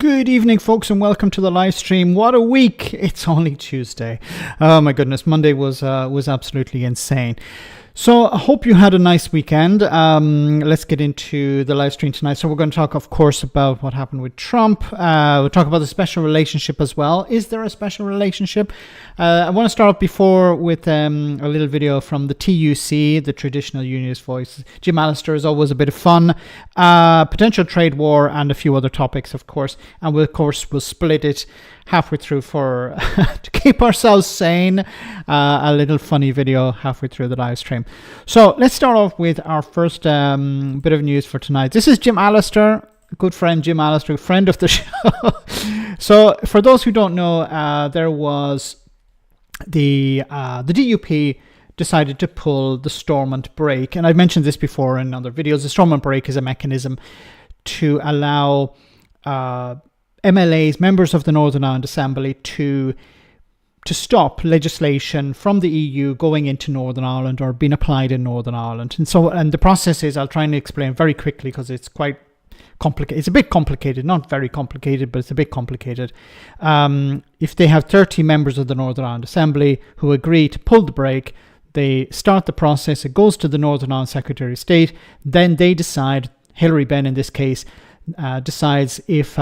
Good evening, folks, and welcome to the live stream. What a week! It's only Tuesday. Oh my goodness, Monday was absolutely insane. So I hope you had a nice weekend. Let's get into the live stream tonight. So we're going to talk, of course, about what happened with Trump. We'll talk about the special relationship as well. Is there a special relationship? I want to start off before with a little video from the TUC, the Traditional Unionist Voice. Jim Allister is always a bit of fun. Potential trade war and a few other topics, of course. And we'll split it halfway through for to keep ourselves sane. A little funny video halfway through the live stream. So let's start off with our first bit of news for tonight. This is Jim Allister, good friend Jim Allister, friend of the show. So for those who don't know, there was the DUP decided to pull the Stormont Brake, and I've mentioned this before in other videos. The Stormont Brake is a mechanism to allow MLAs, members of the Northern Ireland Assembly, to stop legislation from the EU going into Northern Ireland or being applied in Northern Ireland. And the process is, I'll try and explain very quickly because it's quite complicated. It's a bit complicated, not very complicated, but it's a bit complicated. If they have 30 members of the Northern Ireland Assembly who agree to pull the brake, they start the process. It goes to the Northern Ireland Secretary of State. Then they decide, Hilary Benn in this case, decides if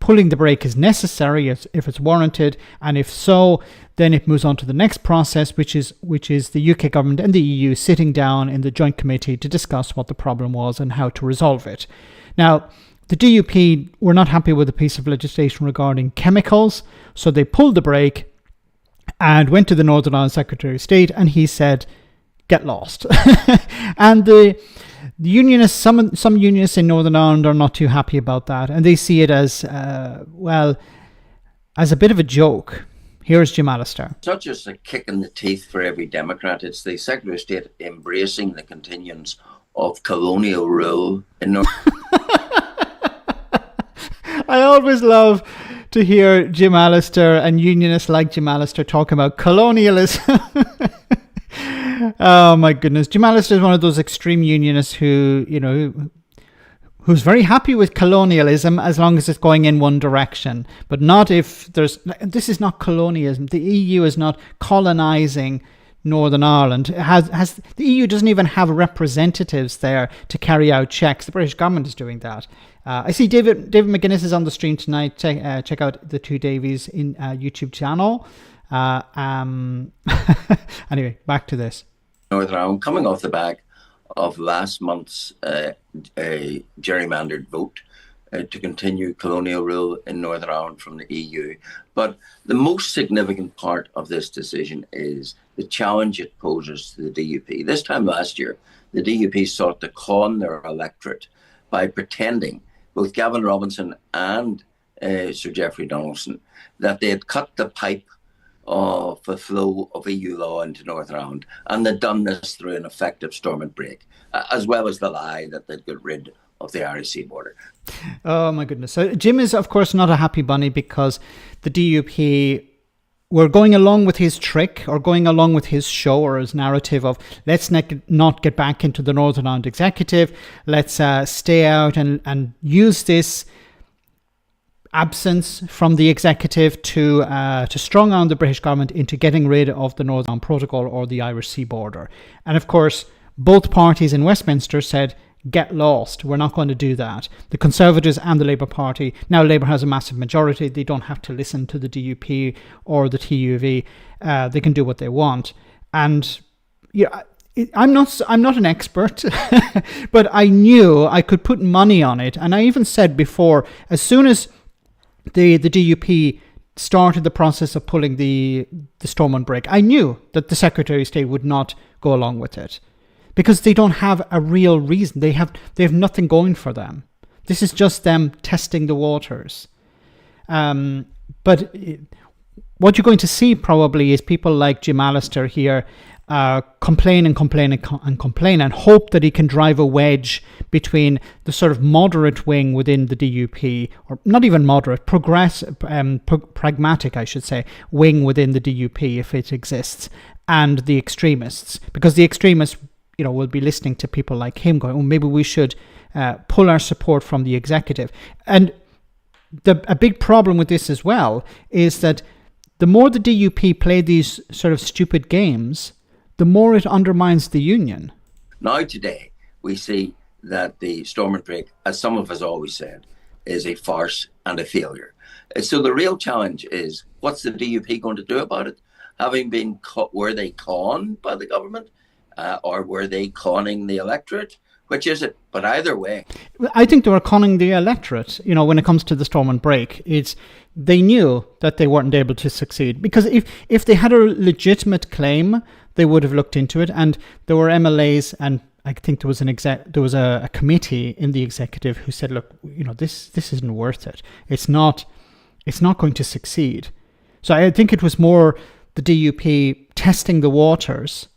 pulling the brake is necessary, if it's warranted, and if so, then it moves on to the next process, which is the UK government and the EU sitting down in the joint committee to discuss what the problem was and how to resolve it. Now, the DUP were not happy with a piece of legislation regarding chemicals, so they pulled the brake and went to the Northern Ireland Secretary of State, and he said, get lost. And the unionists, some unionists in Northern Ireland are not too happy about that, and they see it as, as a bit of a joke. Here's Jim Allister. It's not just a kick in the teeth for every Democrat. It's the Secretary of State embracing the continuance of colonial rule in Northern I always love to hear Jim Allister and unionists like Jim Allister talk about colonialism. Oh my goodness. Jim Allister is one of those extreme unionists who's very happy with colonialism as long as it's going in one direction, but not if this is not colonialism. The EU is not colonizing Northern Ireland. The EU doesn't even have representatives there to carry out checks. The British government is doing that. I see David McGuinness is on the stream tonight. Check out the Two Davies in YouTube channel. Anyway, back to this. Northern Ireland, coming off the back of last month's gerrymandered vote to continue colonial rule in Northern Ireland from the EU. But the most significant part of this decision is the challenge it poses to the DUP. This time last year, the DUP sought to con their electorate by pretending, both Gavin Robinson and Sir Geoffrey Donaldson, that they had cut the pipe of the flow of EU law into Northern Ireland, and they'd done this through an effective Stormont Brake, as well as the lie that they'd got rid of the Irish sea border. Oh my goodness. So Jim is, of course, not a happy bunny because the DUP were going along with his trick or going along with his show or his narrative of let's not get back into the Northern Ireland executive. Let's stay out and use this absence from the executive to strong arm the British government into getting rid of the Northern Ireland Protocol or the Irish sea border. And of course, both parties in Westminster said, get lost. We're not going to do that. The Conservatives and the Labour Party. Now Labour has a massive majority. They don't have to listen to the DUP or the TUV. They can do what they want. And yeah, I'm not an expert, but I knew I could put money on it. And I even said before, as soon as the DUP started the process of pulling the Stormont Brake, I knew that the Secretary of State would not go along with it because they don't have a real reason. They have nothing going for them. This is just them testing the waters. But what you're going to see probably is people like Jim Allister here complain and hope that he can drive a wedge between the sort of moderate wing within the DUP, or not even moderate, pragmatic, I should say, wing within the DUP, if it exists, and the extremists, because the extremists, will be listening to people like him going, oh, maybe we should pull our support from the executive. And a big problem with this as well is that the more the DUP play these sort of stupid games, the more it undermines the union. Now today, we see that the Stormont Brake, as some of us always said, is a farce and a failure. So the real challenge is, what's the DUP going to do about it? Having been were they conned by the government, or were they conning the electorate? Which is it? But either way, I think they were conning the electorate. You know, when it comes to the Stormont Brake, they knew that they weren't able to succeed, because if they had a legitimate claim, they would have looked into it. And there were MLAs, and I think there was a committee in the executive who said, look, you know, this isn't worth it. It's not going to succeed. So I think it was more the DUP testing the waters,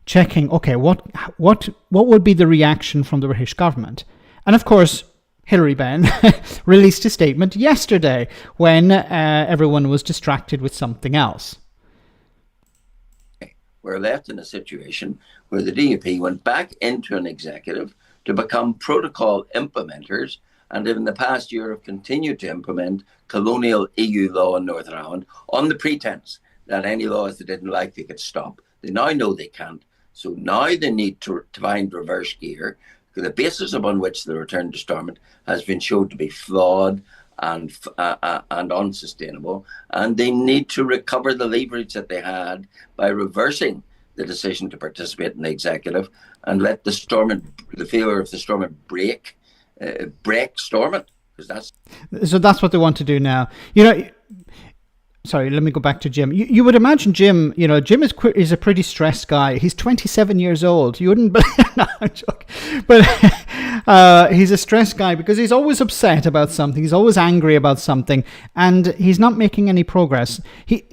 checking, okay, what would be the reaction from the British government? And of course, Hilary Benn released a statement yesterday when everyone was distracted with something else. We're left in a situation where the DUP went back into an executive to become protocol implementers, and in the past year have continued to implement colonial EU law in Northern Ireland on the pretense that any laws they didn't like they could stop. They now know they can't. So now they need to find reverse gear. The basis upon which the return to Stormont has been shown to be flawed and unsustainable, and they need to recover the leverage that they had by reversing the decision to participate in the executive and let the failure of the Stormont break Stormont, because that's what they want to do now. You know, sorry, let me go back to Jim. You would imagine Jim, you know, Jim is a pretty stressed guy. He's 27 years old. You wouldn't believe, no, I'm joking. But he's a stressed guy because he's always upset about something. He's always angry about something, and he's not making any progress. He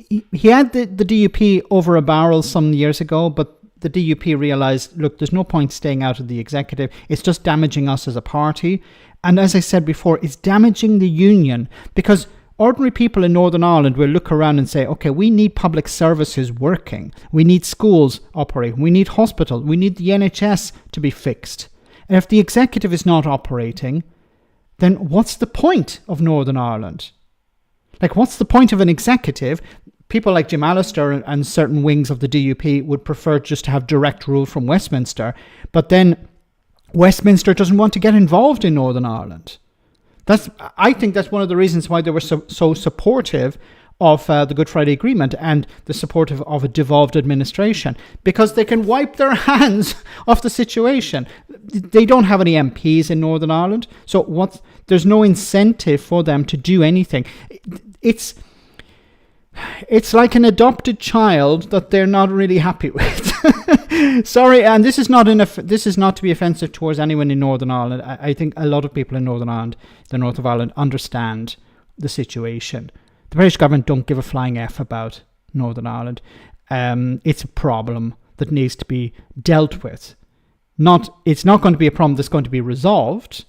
had the DUP over a barrel some years ago, but the DUP realised, look, there's no point staying out of the executive. It's just damaging us as a party. And as I said before, it's damaging the union, because ordinary people in Northern Ireland will look around and say, okay, we need public services working. We need schools operating. We need hospitals. We need the NHS to be fixed. And if the executive is not operating, then what's the point of Northern Ireland? Like, what's the point of an executive? People like Jim Allister and certain wings of the DUP would prefer just to have direct rule from Westminster. But then Westminster doesn't want to get involved in Northern Ireland. I think that's one of the reasons why they were so supportive of the Good Friday Agreement and the support of a devolved administration, because they can wipe their hands off the situation. They don't have any MPs in Northern Ireland, so there's no incentive for them to do anything. It's like an adopted child that they're not really happy with. Sorry, and this is not to be offensive towards anyone in Northern Ireland. I think a lot of people in Northern Ireland, the north of Ireland, understand the situation. The British government don't give a flying F about Northern Ireland. It's a problem that needs to be dealt with. It's not going to be a problem that's going to be resolved.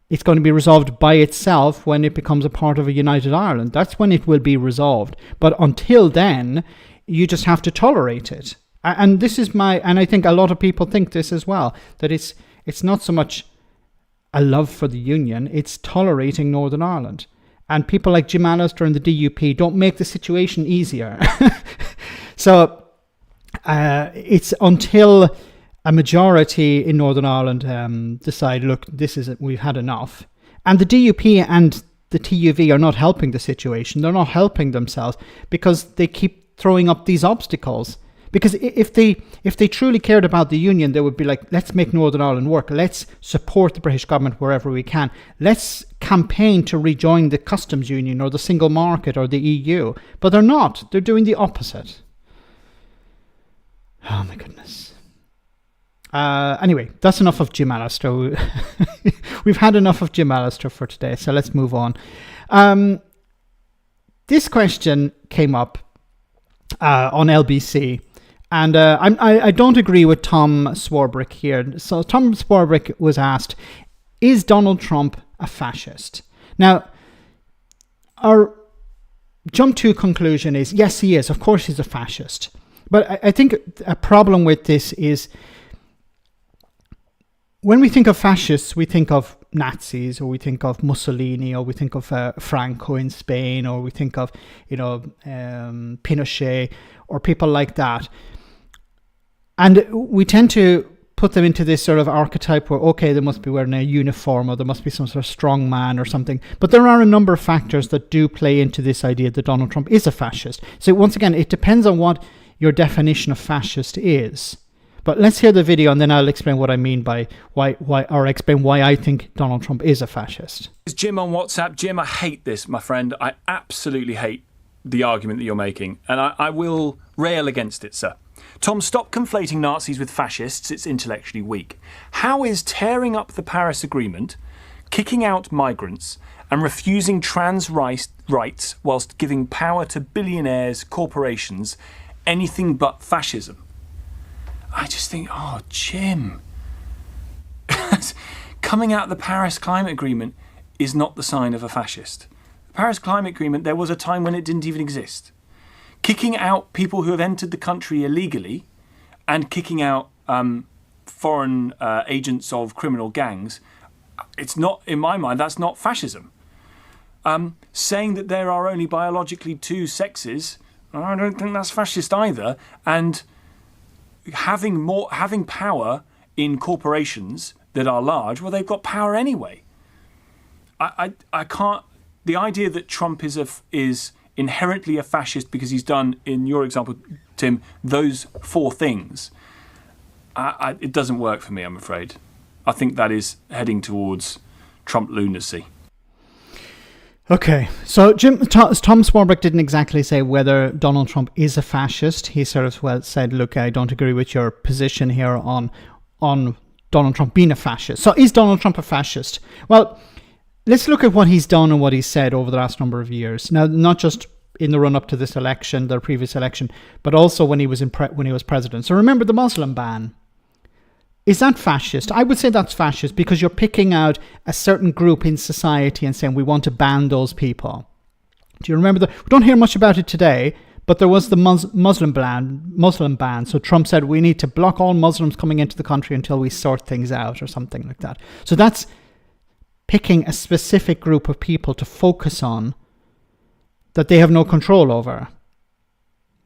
It's going to be resolved by itself when it becomes a part of a united Ireland. That's when it will be resolved. But until then, you just have to tolerate it. And and I think a lot of people think this as well, that it's not so much a love for the union, it's tolerating Northern Ireland. And people like Jim Allister and the DUP don't make the situation easier. So it's until a majority in Northern Ireland decide, look, we've had enough. And the DUP and the TUV are not helping the situation. They're not helping themselves because they keep throwing up these obstacles. Because if they truly cared about the union, they would be like, let's make Northern Ireland work. Let's support the British government wherever we can. Let's campaign to rejoin the customs union or the single market or the EU. But they're not. They're doing the opposite. Oh, my goodness. Anyway, that's enough of Jim Allister. We've had enough of Jim Allister for today, so let's move on. This question came up on LBC, and I don't agree with Tom Swarbrick here. So Tom Swarbrick was asked, is Donald Trump a fascist? Now, our jump to conclusion is, yes, he is. Of course he's a fascist. But I think a problem with this is, when we think of fascists, we think of Nazis, or we think of Mussolini, or we think of Franco in Spain, or we think of, Pinochet, or people like that. And we tend to put them into this sort of archetype where, okay, they must be wearing a uniform, or there must be some sort of strong man or something. But there are a number of factors that do play into this idea that Donald Trump is a fascist. So once again, it depends on what your definition of fascist is. But let's hear the video, and then I'll explain what I mean by why I think Donald Trump is a fascist. It's Jim on WhatsApp. Jim, I hate this, my friend. I absolutely hate the argument that you're making, and I will rail against it, sir. Tom, stop conflating Nazis with fascists. It's intellectually weak. How is tearing up the Paris Agreement, kicking out migrants, and refusing trans rights whilst giving power to billionaires, corporations, anything but fascism? I just think, oh, Jim. Coming out of the Paris Climate Agreement is not the sign of a fascist. The Paris Climate Agreement, there was a time when it didn't even exist. Kicking out people who have entered the country illegally and kicking out foreign agents of criminal gangs, it's not, in my mind, that's not fascism. Saying that there are only biologically two sexes, I don't think that's fascist either. And having power in corporations that are large, well, they've got power anyway. I can't. The idea that Trump is inherently a fascist because he's done, in your example, Tim, those four things, it doesn't work for me, I'm afraid. I think that is heading towards Trump lunacy. Okay, so Tom Swarbrick didn't exactly say whether Donald Trump is a fascist. He sort of said, look, I don't agree with your position here on Donald Trump being a fascist. So is Donald Trump a fascist? Well, let's look at what he's done and what he's said over the last number of years. Now, not just in the run-up to this election, the previous election, but also when he was president. So remember the Muslim ban. Is that fascist? I would say that's fascist because you're picking out a certain group in society and saying we want to ban those people. Do you remember we don't hear much about it today, but there was the Muslim ban. So Trump said we need to block all Muslims coming into the country until we sort things out, or something like that. So that's picking a specific group of people to focus on that they have no control over.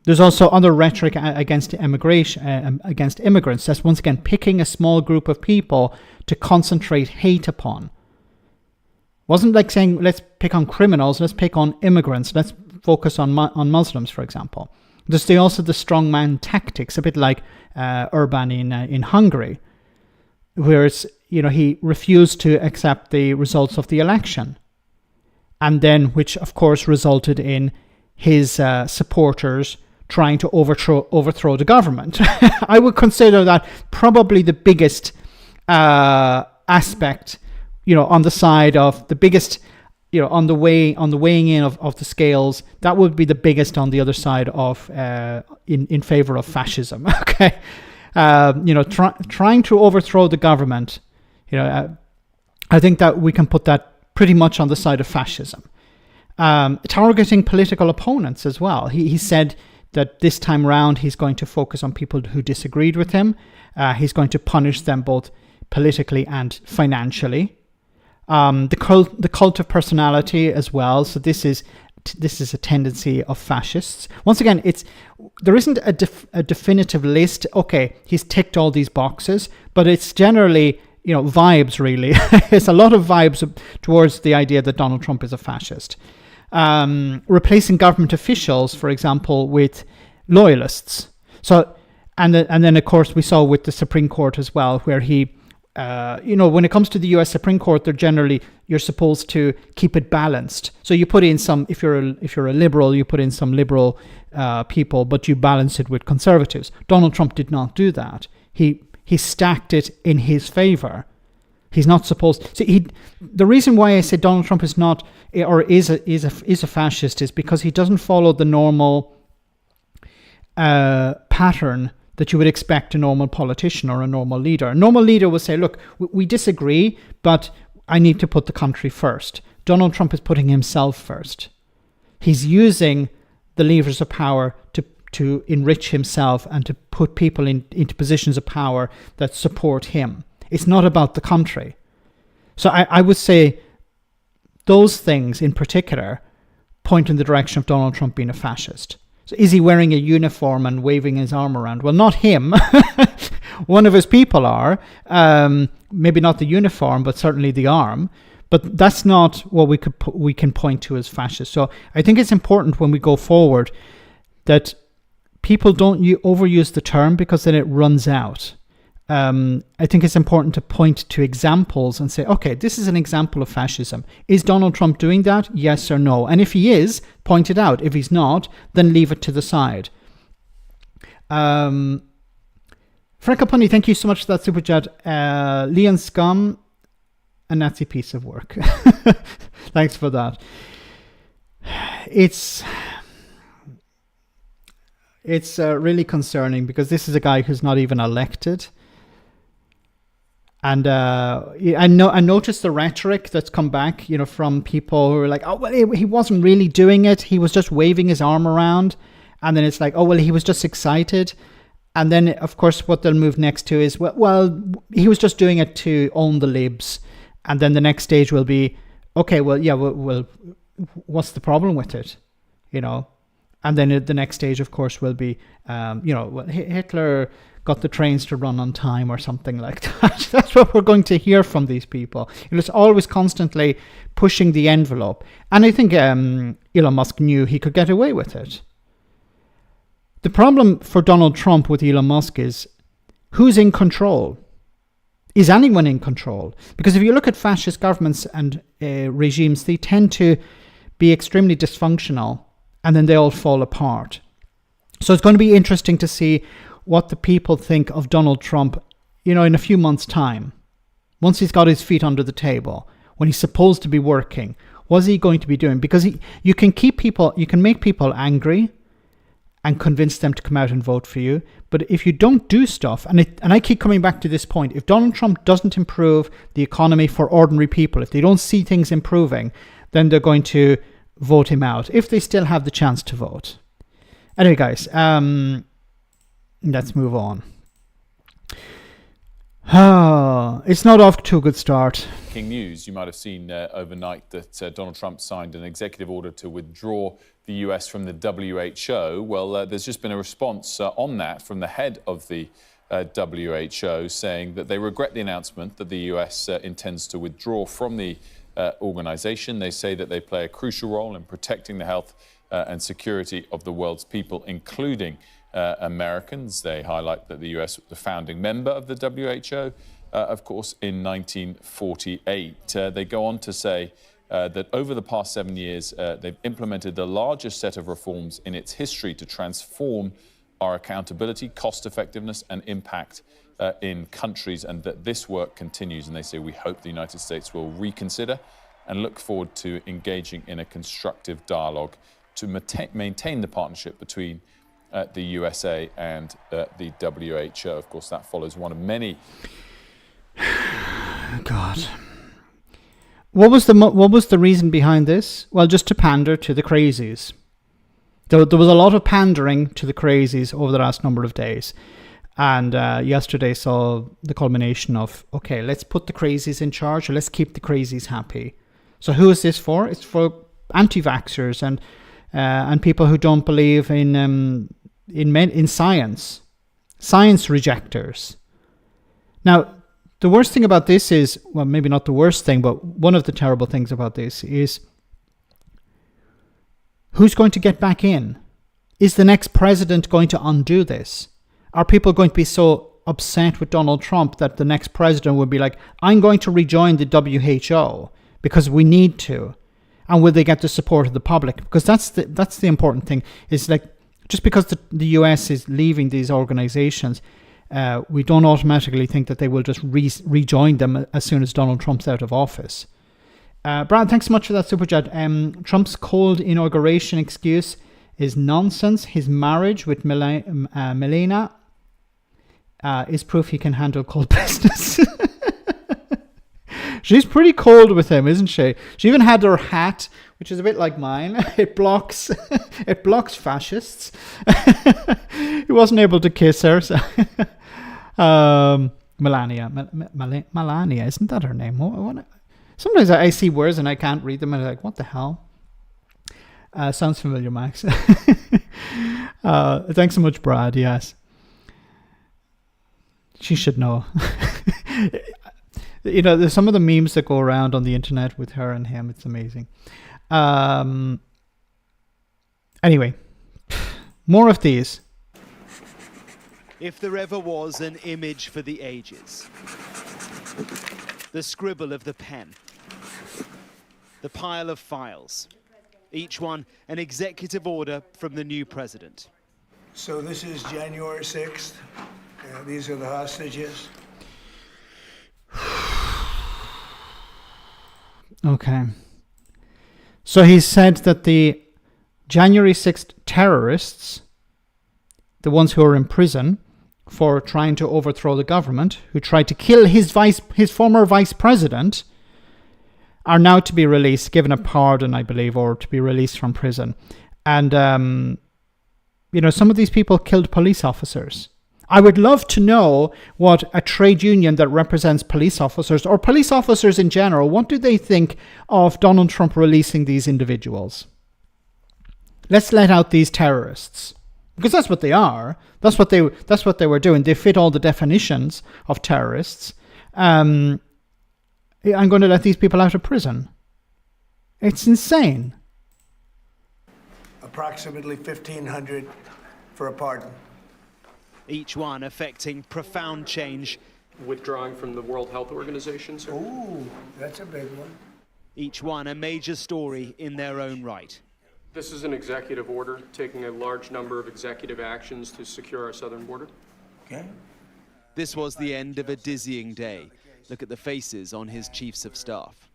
There's also other rhetoric against immigration, against immigrants. That's once again picking a small group of people to concentrate hate upon. Wasn't like saying let's pick on criminals, let's pick on immigrants, let's focus on Muslims, for example. There's also the strongman tactics, a bit like Orbán in Hungary, where he refused to accept the results of the election, and then which of course resulted in his supporters trying to overthrow the government. I would consider that probably the biggest aspect, on the side of the biggest, on the weighing in of the scales. That would be the biggest on the other side of in favor of fascism. Okay, trying to overthrow the government. I think that we can put that pretty much on the side of fascism. Targeting political opponents as well. He said that this time round he's going to focus on people who disagreed with him. He's going to punish them both politically and financially. The cult of personality as well. So this is a tendency of fascists. Once again, there isn't a definitive list. Okay, he's ticked all these boxes, but it's generally vibes really. It's a lot of vibes towards the idea that Donald Trump is a fascist. Replacing government officials, for example, with loyalists. So, and then of course we saw with the Supreme Court as well, where he, when it comes to the U.S. Supreme Court, you're supposed to keep it balanced. So you put in some, if you're a liberal, you put in some liberal people, but you balance it with conservatives. Donald Trump did not do that. He stacked it in his favor. He's not supposed. See, the reason why I say Donald Trump is not or is a fascist is because he doesn't follow the normal pattern that you would expect a normal politician or a normal leader. A normal leader will say, "Look, we disagree, but I need to put the country first." Donald Trump is putting himself first. He's using the levers of power to enrich himself and to put people into positions of power that support him. It's not about the country. So I would say those things in particular point in the direction of Donald Trump being a fascist. So is he wearing a uniform and waving his arm around? Well, not him. One of his people are. Maybe not the uniform, but certainly the arm. But that's not what we can point to as fascist. So I think it's important when we go forward that people don't overuse the term, because then it runs out. I think it's important to point to examples and say, okay, this is an example of fascism. Is Donald Trump doing that? Yes or no? And if he is, point it out. If he's not, then leave it to the side. Frank Aponi, thank you so much for that super chat. Leon Scum, a Nazi piece of work. Thanks for that. It's really concerning, because this is a guy who's not even elected. And I noticed the rhetoric that's come back, from people who are like, oh, well, he wasn't really doing it. He was just waving his arm around. And then it's like, oh, well, he was just excited. And then, of course, what they'll move next to is, well, he was just doing it to own the libs. And then the next stage will be, okay, well, yeah, well, what's the problem with it? And then the next stage, of course, will be, well, Hitler got the trains to run on time or something like that. That's what we're going to hear from these people. It's always constantly pushing the envelope. And I think Elon Musk knew he could get away with it. The problem for Donald Trump with Elon Musk is, who's in control? Is anyone in control? Because if you look at fascist governments and regimes, they tend to be extremely dysfunctional, and then they all fall apart. So it's going to be interesting to see what the people think of Donald Trump, in a few months' time. Once he's got his feet under the table, when he's supposed to be working, what's he going to be doing? Because you can make people angry and convince them to come out and vote for you. But if you don't do stuff, and I keep coming back to this point, if Donald Trump doesn't improve the economy for ordinary people, if they don't see things improving, then they're going to vote him out, if they still have the chance to vote. Anyway, guys, let's move on. It's not off to a good start. News, you might have seen overnight that Donald Trump signed an executive order to withdraw the US from the WHO. Well, there's just been a response on that from the head of the WHO, saying that they regret the announcement that the US intends to withdraw from the organization. They say that they play a crucial role in protecting the health and security of the world's people, including Americans. They highlight that the US was the founding member of the WHO, of course, in 1948. They go on to say that over the past 7 years, they've implemented the largest set of reforms in its history to transform our accountability, cost effectiveness and impact in countries, and that this work continues. And they say, we hope the United States will reconsider and look forward to engaging in a constructive dialogue to maintain the partnership between the USA and the WHO. Of course, that follows one of many. God. What was the reason behind this? Well, just to pander to the crazies. There was a lot of pandering to the crazies over the last number of days. And yesterday saw the culmination of, okay, let's put the crazies in charge, or let's keep the crazies happy. So who is this for? It's for anti-vaxxers and people who don't believe in science rejectors. Now, the worst thing about this is, well, maybe not the worst thing, but one of the terrible things about this is, who's going to get back in? Is the next president going to undo this? Are people going to be so upset with Donald Trump that the next president would be like, I'm going to rejoin the WHO because we need to? And will they get the support of the public? Because that's the important thing. Is like, just because the US is leaving these organizations, we don't automatically think that they will just rejoin them as soon as Donald Trump's out of office. Brad, thanks so much for that super chat. Trump's cold inauguration excuse is nonsense. His marriage with Melania is proof he can handle cold business. She's pretty cold with him, isn't she? She even had her hat, which is a bit like mine. It blocks fascists. He wasn't able to kiss her. So Melania, isn't that her name? What? sometimes I see words and I can't read them, and I'm like, what the hell? Sounds familiar, Max. Thanks so much, Brad. Yes. She should know. You know, there's some of the memes that go around on the internet with her and him. It's amazing. Anyway, more of these. If there ever was an image for the ages, the scribble of the pen, the pile of files, each one an executive order from the new president. So this is January 6th. These are the hostages. Okay. So he said that the January 6th terrorists, the ones who are in prison for trying to overthrow the government, who tried to kill his former vice president, are now to be released, given a pardon, I believe, or to be released from prison. And, you know, some of these people killed police officers. I would love to know what a trade union that represents police officers, or police officers in general, what do they think of Donald Trump releasing these individuals? Let's let out these terrorists. Because that's what they are. That's what they were doing. They fit all the definitions of terrorists. I'm going to let these people out of prison. It's insane. Approximately 1,500 for a pardon. Each one affecting profound change. Withdrawing from the World Health Organization, sir. Ooh, that's a big one. Each one a major story in their own right. This is an executive order taking a large number of executive actions to secure our southern border. Okay. This was the end of a dizzying day. Look at the faces on his chiefs of staff.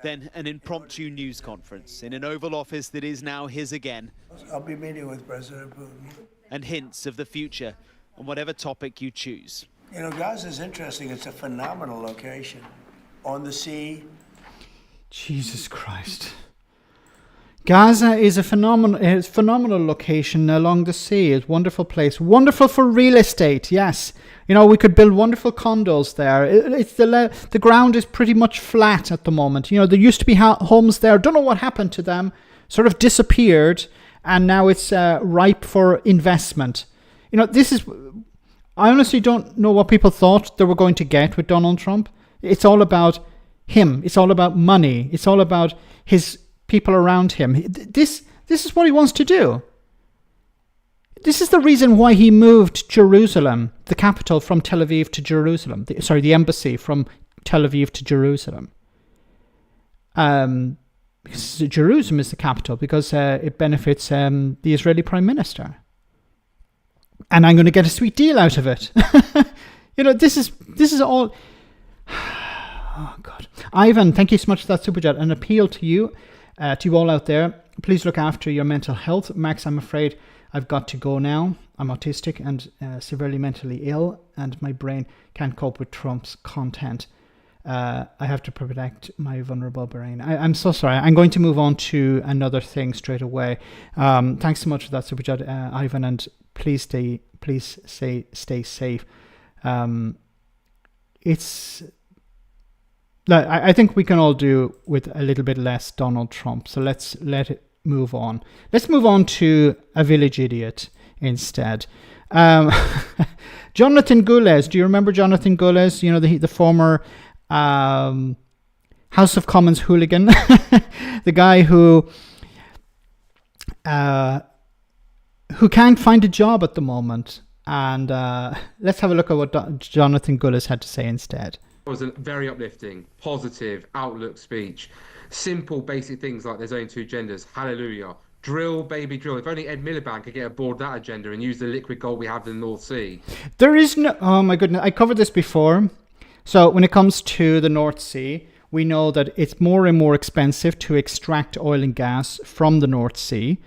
Then an impromptu news conference in an Oval Office that is now his again. I'll be meeting with President Putin. And hints of the future on whatever topic you choose. You know, Gaza's interesting. It's a phenomenal location. On the sea. Jesus Christ. Gaza is a phenomenal location along the sea. It's a wonderful place. Wonderful for real estate, yes. You know, we could build wonderful condos there. The ground is pretty much flat at the moment. You know, there used to be homes there. Don't know what happened to them. Sort of disappeared. And now it's ripe for investment. You know, I honestly don't know what people thought they were going to get with Donald Trump. It's all about him. It's all about money. It's all about his people around him. This is what he wants to do. This is the reason why he moved Jerusalem, the capital, from Tel Aviv to Jerusalem. The embassy from Tel Aviv to Jerusalem. Because Jerusalem is the capital, because it benefits the Israeli Prime Minister. And I'm going to get a sweet deal out of it. You know, this is all... Oh, God. Ivan, thank you so much for that super chat. An appeal to you all out there. Please look after your mental health. Max, I'm afraid I've got to go now. I'm autistic and severely mentally ill, and my brain can't cope with Trump's content. I have to protect my vulnerable brain. I'm so sorry. I'm going to move on to another thing straight away. Thanks so much for that super chat, Ivan, and please stay safe. I think we can all do with a little bit less Donald Trump. So let's let it move on. Let's move on to a village idiot instead. Jonathan Gules. Do you remember Jonathan Gules? You know, the former House of Commons hooligan, the guy who can't find a job at the moment. And let's have a look at what Jonathan Gules had to say instead. It was a very uplifting, positive outlook speech. Simple, basic things like there's only two genders. Hallelujah. Drill, baby, drill. If only Ed Miliband could get aboard that agenda and use the liquid gold we have in the North Sea. There is no... Oh, my goodness. I covered this before. So when it comes to the North Sea, we know that it's more and more expensive to extract oil and gas from the North Sea.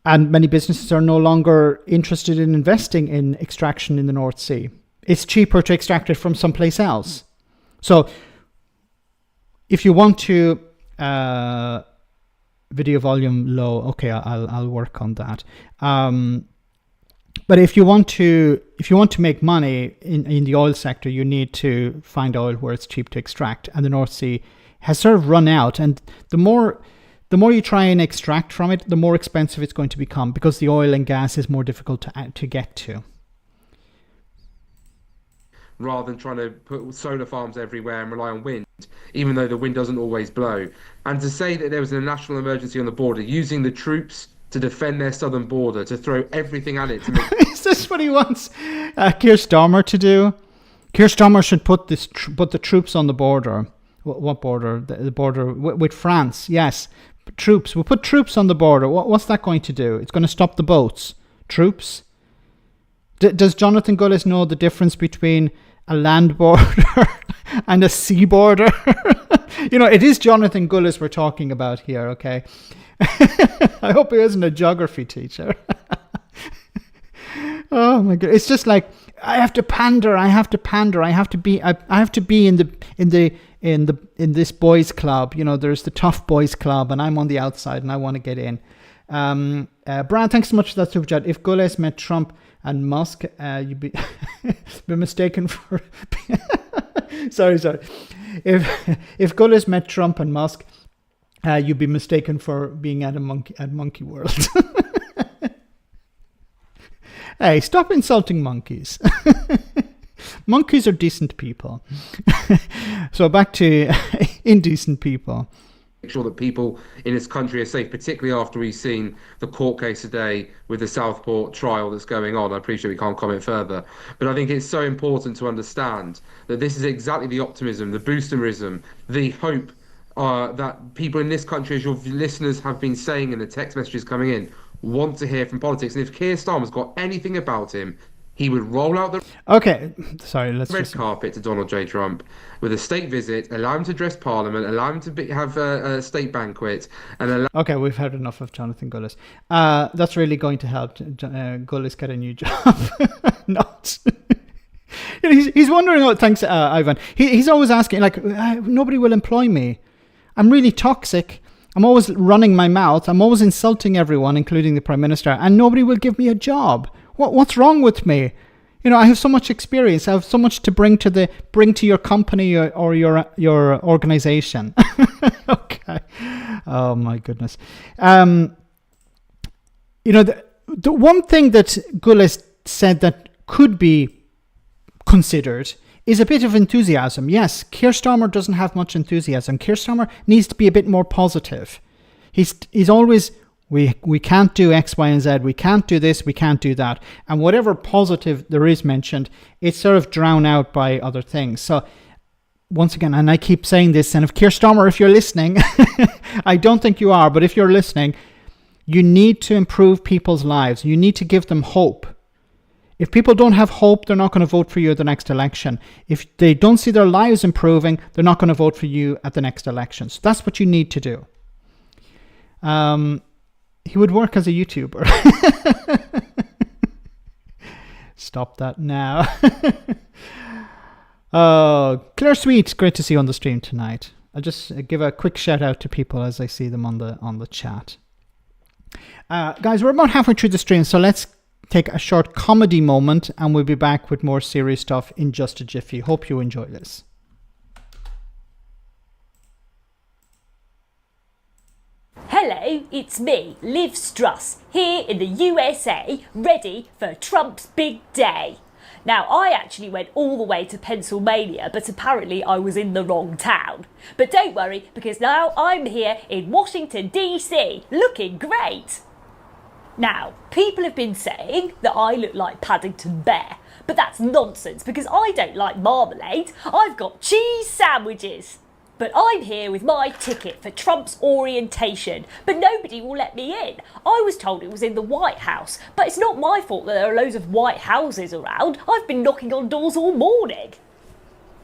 And many businesses are no longer interested in investing in extraction in the North Sea. It's cheaper to extract it from someplace else. So if you want to... video volume low. Okay, I'll work on that. But if you want to make money in the oil sector, you need to find oil where it's cheap to extract, and the North Sea has sort of run out. And the more you try and extract from it, the more expensive it's going to become, because the oil and gas is more difficult to get to. Rather than trying to put solar farms everywhere and rely on wind, even though the wind doesn't always blow. And to say that there was a national emergency on the border, using the troops to defend their southern border, to throw everything at it to make... Is this what he wants Keir Starmer to do? Keir Starmer should put the troops on the border. What border? The border with France, yes. Troops. We'll put troops on the border. What's that going to do? It's going to stop the boats. Troops? Does Jonathan Gullis know the difference between a land border and a sea border? It is Jonathan Gullis we're talking about here, okay? I hope he isn't a geography teacher. Oh my god! It's just like, I have to pander. I have to be in this boys club. There's the tough boys club, and I'm on the outside, and I want to get in. Brad, thanks so much for that super chat. If Gullis met Trump and Musk, you'd be mistaken for... sorry. If Gullis met Trump and Musk, you'd be mistaken for being at Monkey World. Hey, stop insulting monkeys. Monkeys are decent people. So back to indecent people. Make sure that people in this country are safe, particularly after we've seen the court case today with the Southport trial that's going on. I appreciate we can't comment further, but I think it's so important to understand that this is exactly the optimism, the boosterism, the hope that people in this country, as your listeners have been saying in the text messages coming in, want to hear from politics. And if Keir Starmer's got anything about him, he would roll out the red carpet to Donald J. Trump with a state visit, allow him to address Parliament, allow him to have a state banquet, and Okay, we've heard enough of Jonathan Gullis. That's really going to help Gullis get a new job. Not. He's wondering. Thanks, Ivan. He's always asking, like, nobody will employ me. I'm really toxic. I'm always running my mouth. I'm always insulting everyone, including the Prime Minister, and nobody will give me a job. What's wrong with me? I have so much experience. I have so much to bring to your company or your organization. Okay. Oh my goodness. The one thing that Gullis said that could be considered is a bit of enthusiasm. Yes, Keir Starmer doesn't have much enthusiasm. Keir Starmer needs to be a bit more positive. He's always, we can't do X, Y, and Z. We can't do this. We can't do that. And whatever positive there is mentioned, it's sort of drowned out by other things. So once again, and I keep saying this, and if Keir Starmer, if you're listening, I don't think you are, but if you're listening, you need to improve people's lives. You need to give them hope. If people don't have hope, they're not going to vote for you at the next election. If they don't see their lives improving, they're not going to vote for you at the next election. So that's what you need to do. He would work as a YouTuber. Stop that now. Oh, Claire Sweet, great to see you on the stream tonight. I'll just give a quick shout out to people as I see them on the chat. Guys, we're about halfway through the stream, so let's take a short comedy moment and we'll be back with more serious stuff in just a jiffy. Hope you enjoy this. Hello, it's me, Liv Struss, here in the USA, ready for Trump's big day. Now, I actually went all the way to Pennsylvania, but apparently I was in the wrong town. But don't worry, because now I'm here in Washington, D.C., looking great. Now, people have been saying that I look like Paddington Bear, but that's nonsense because I don't like marmalade, I've got cheese sandwiches. But I'm here with my ticket for Trump's orientation, but nobody will let me in. I was told it was in the White House, but it's not my fault that there are loads of White Houses around. I've been knocking on doors all morning.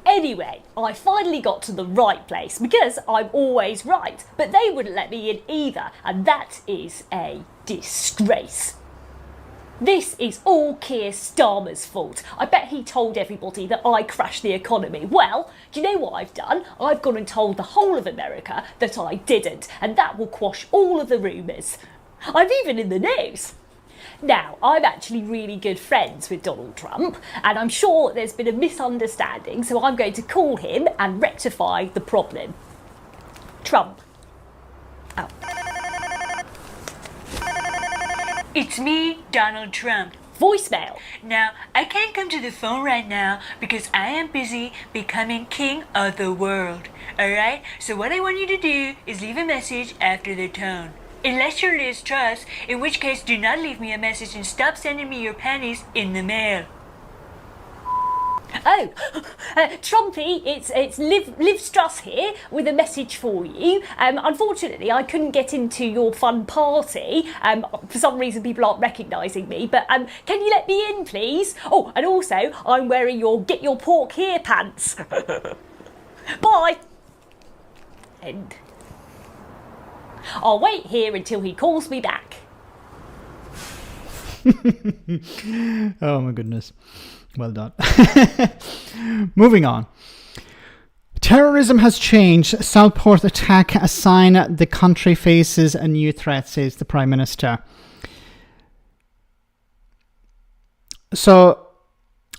Anyway, I finally got to the right place because I'm always right, but they wouldn't let me in either, and that is a disgrace. This is all Keir Starmer's fault. I bet he told everybody that I crashed the economy. Well, do you know what I've done? I've gone and told the whole of America that I didn't, and that will quash all of the rumours. I'm even in the news. Now, I'm actually really good friends with Donald Trump, and I'm sure there's been a misunderstanding, so I'm going to call him and rectify the problem. Trump. Oh. It's me, Donald Trump. Voicemail. Now, I can't come to the phone right now because I am busy becoming king of the world. Alright? So what I want you to do is leave a message after the tone. Unless you're Liz Truss, in which case do not leave me a message and stop sending me your panties in the mail. Oh, Trumpy, it's Liv Struss here with a message for you. Unfortunately, I couldn't get into your fun party. For some reason, people aren't recognising me. But can you let me in, please? Oh, and also, I'm wearing your Get Your Pork Here pants. Bye. End. I'll wait here until he calls me back. Oh, my goodness. Well done. Moving on. Terrorism has changed. Southport attack a sign the country faces a new threat, says the Prime Minister. So,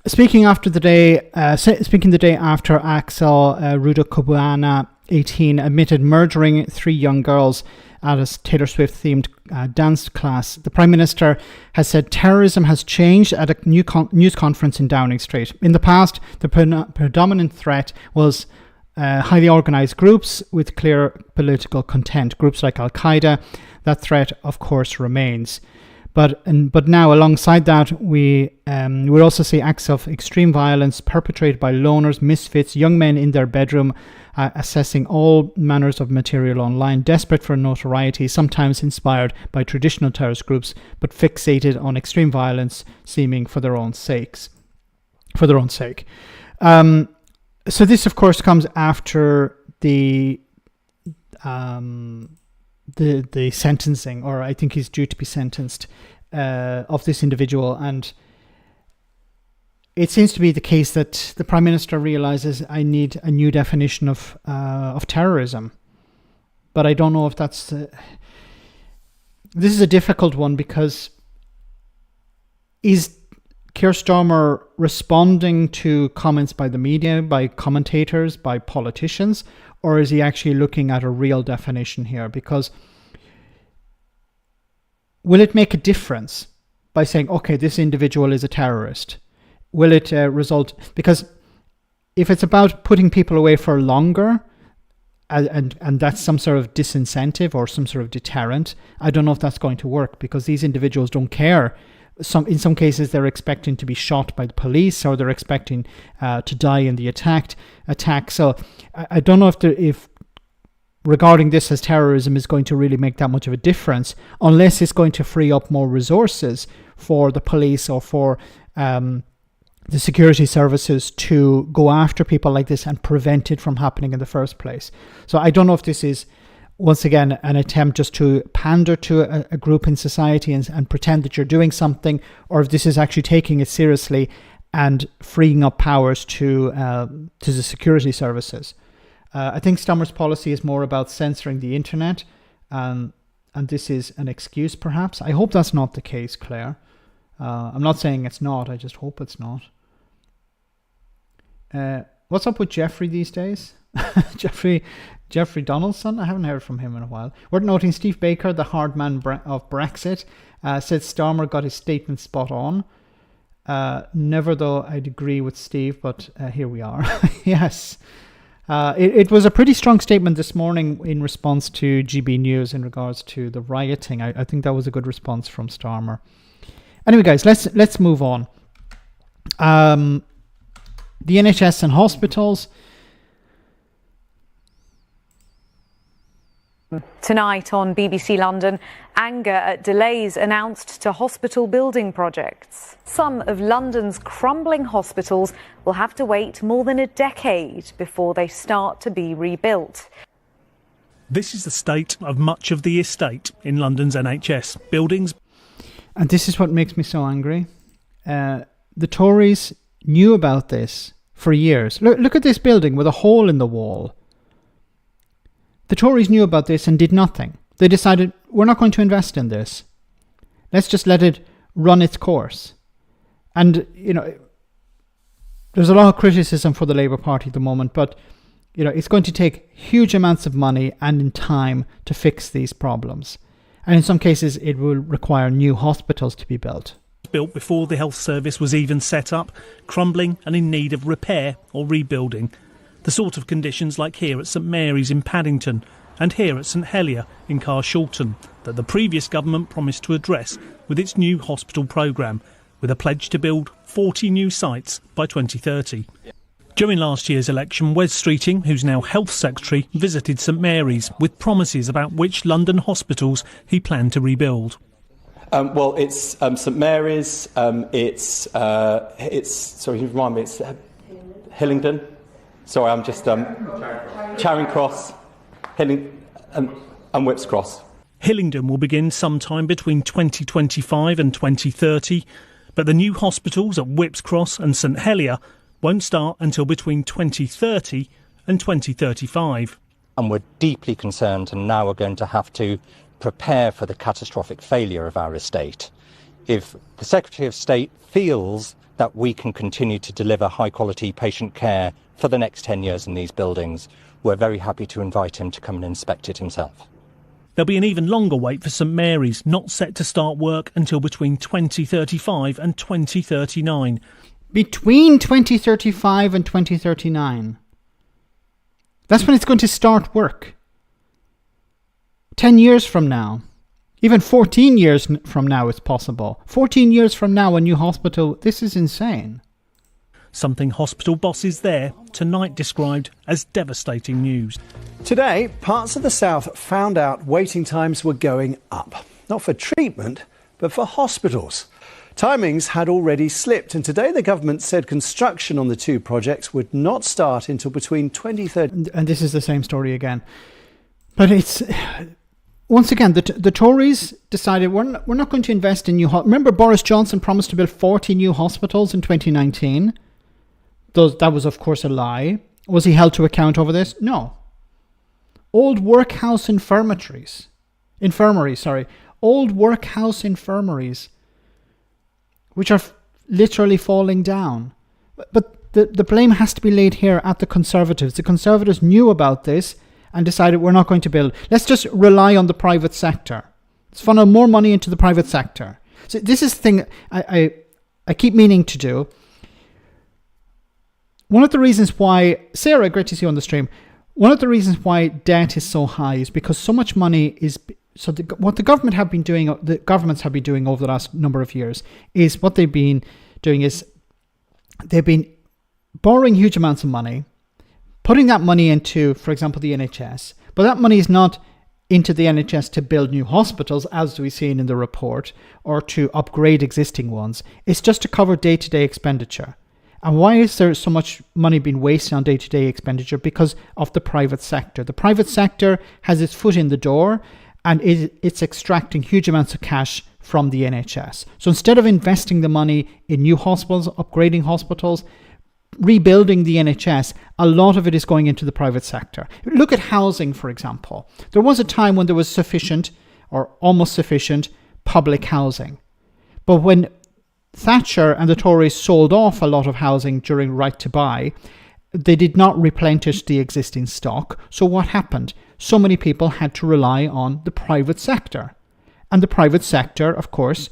speaking the day after Axel Ruda-Kobuana, 18, admitted murdering 3 young girls at a Taylor Swift-themed dance class, the Prime Minister has said terrorism has changed at a news conference in Downing Street. In the past, the predominant threat was highly organised groups with clear political content, groups like Al-Qaeda. That threat, of course, remains. But now, alongside that, we also see acts of extreme violence perpetrated by loners, misfits, young men in their bedroom, assessing all manners of material online, desperate for notoriety, sometimes inspired by traditional terrorist groups, but fixated on extreme violence, seeming for their own sake. So this, of course, comes after the sentencing, or I think he's due to be sentenced, of this individual, and it seems to be the case that the Prime Minister realizes I need a new definition of terrorism. But I don't know if that's... this is a difficult one, because is Keir Starmer responding to comments by the media, by commentators, by politicians, or is he actually looking at a real definition here? Because will it make a difference by saying, okay, this individual is a terrorist? Will it result... Because if it's about putting people away for longer, and that's some sort of disincentive or some sort of deterrent, I don't know if that's going to work, because these individuals don't care. In some cases, they're expecting to be shot by the police, or they're expecting to die in the attack. So I don't know if regarding this as terrorism is going to really make that much of a difference, unless it's going to free up more resources for the police or for the security services to go after people like this and prevent it from happening in the first place. So I don't know if this is, once again, an attempt just to pander to a group in society and pretend that you're doing something, or if this is actually taking it seriously and freeing up powers to the security services. I think Stammer's policy is more about censoring the internet, and this is an excuse, perhaps. I hope that's not the case, Claire. I'm not saying it's not, I just hope it's not. What's up with Jeffrey these days? Jeffrey Donaldson? I haven't heard from him in a while. Worth noting, Steve Baker, the hard man of Brexit, said Starmer got his statement spot on. Never, though, I'd agree with Steve, but here we are. Yes. It was a pretty strong statement this morning in response to GB News in regards to the rioting. I think that was a good response from Starmer. Anyway, guys, let's move on. The NHS and hospitals. Tonight on BBC London, anger at delays announced to hospital building projects. Some of London's crumbling hospitals will have to wait more than a decade before they start to be rebuilt. This is the state of much of the estate in London's NHS buildings. And this is what makes me so angry. The Tories knew about this for years. Look at this building with a hole in the wall. The Tories knew about this and did nothing. They decided, we're not going to invest in this. Let's just let it run its course. And, there's a lot of criticism for the Labour Party at the moment, but, it's going to take huge amounts of money and in time to fix these problems. And in some cases, it will require new hospitals to be built. Built before the health service was even set up, crumbling and in need of repair or rebuilding. The sort of conditions like here at St Mary's in Paddington and here at St Helier in Carshalton that the previous government promised to address with its new hospital programme, with a pledge to build 40 new sites by 2030. During last year's election, Wes Streeting, who's now Health Secretary, visited St Mary's with promises about which London hospitals he planned to rebuild. Well, it's St Mary's, it's Hillingdon. Sorry, I'm just Charing Cross, and Whipps Cross. Hillingdon will begin sometime between 2025 and 2030, but the new hospitals at Whipps Cross and St Helier won't start until between 2030 and 2035. And we're deeply concerned, and now we're going to have to prepare for the catastrophic failure of our estate. If the Secretary of State feels that we can continue to deliver high-quality patient care for the next 10 years in these buildings, we're very happy to invite him to come and inspect it himself. There'll be an even longer wait for St Mary's, not set to start work until between 2035 and 2039. Between 2035 and 2039. That's when it's going to start work. 10 years from now. Even 14 years from now it's possible. 14 years from now, a new hospital. This is insane. Something hospital bosses there tonight described as devastating news. Today, parts of the south found out waiting times were going up. Not for treatment, but for hospitals. Timings had already slipped, and today the government said construction on the two projects would not start until between 2030. And this is the same story again. But it's... Once again, the Tories decided we're not going to invest in new hospitals. Remember, Boris Johnson promised to build 40 new hospitals in 2019? That was, of course, a lie. Was he held to account over this? No. Old workhouse infirmaries. Old workhouse infirmaries, which are literally falling down. But the blame has to be laid here at the Conservatives. The Conservatives knew about this and decided we're not going to build. Let's just rely on the private sector. Let's funnel more money into the private sector. So this is the thing I keep meaning to do. One of the reasons why, Sarah, great to see you on the stream. One of the reasons why debt is so high is because so much money is... So what the governments have been doing over the last number of years is what they've been doing is they've been borrowing huge amounts of money, putting that money into, for example, the NHS. But that money is not into the NHS to build new hospitals, as we've seen in the report, or to upgrade existing ones. It's just to cover day-to-day expenditure. And why is there so much money being wasted on day-to-day expenditure? Because of the private sector. The private sector has its foot in the door and it's extracting huge amounts of cash from the NHS. So instead of investing the money in new hospitals, upgrading hospitals, rebuilding the NHS, a lot of it is going into the private sector. Look at housing, for example. There was a time when there was sufficient or almost sufficient public housing. But when Thatcher and the Tories sold off a lot of housing during Right to Buy, they did not replenish the existing stock. So what happened? So many people had to rely on the private sector. And the private sector, of course,